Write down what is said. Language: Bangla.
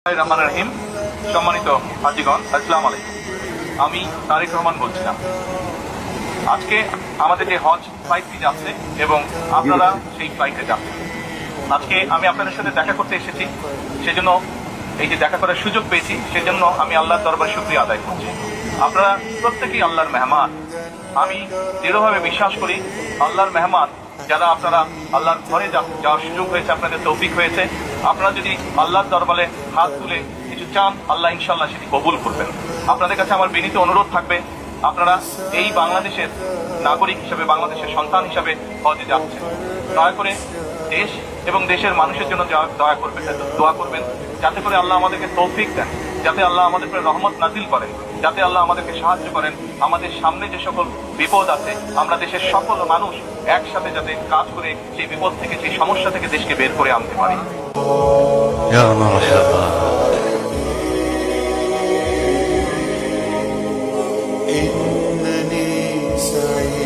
রহমান রহিম। সম্মানিত হাজিগণ, আসসালামু আলাইকুম। আমি তারেক রহমান বলছিলাম। আজকে আমাদের যে হজ ফ্লাইটটি যাচ্ছে এবং আপনারা সেই ফ্লাইটে যাচ্ছেন। আজকে আমি আপনাদের সাথে দেখা করতে এসেছি, সেজন্য এই যে দেখা করার সুযোগ পেয়েছি সেজন্য আমি আল্লাহর দরবারে শুকরিয়া আদায় করছি। আপনারা প্রত্যেকেই আল্লাহর মেহমান। আমি দৃঢ়ভাবে বিশ্বাস করি আল্লাহর মেহমান যারা আপনারা আল্লাহর ঘরে যাওয়ার সুযোগ হয়েছে, আপনাদের তৌফিক হয়েছে। আপনারা যদি আল্লাহর দরবারে হাত তুলে কিছু চান, আল্লাহ ইনশাল্লাহ সেটি কবুল করবেন। আপনাদের কাছে আমার বিনীত অনুরোধ থাকবে, আপনারা এই বাংলাদেশের নাগরিক হিসেবে, বাংলাদেশের সন্তান হিসেবে হজে যাচ্ছেন, দয়া করে দেশ এবং দেশের মানুষের জন্য দয়া করবেন, দোয়া করবেন, যাতে করে আল্লাহ আমাদেরকে তৌফিক দেন, যাতে আল্লাহ আমাদের উপরে রহমত নাজিল করেন, যাতে আল্লাহ আমাদেরকে সাহায্য করেন। আমাদের সামনে যে সকল বিপদ আছে, আমরা দেশের সকল মানুষ একসাথে যাতে কাজ করে সেই বিপদ থেকে, সেই সমস্যা থেকে দেশকে বের করে আনতে পারি।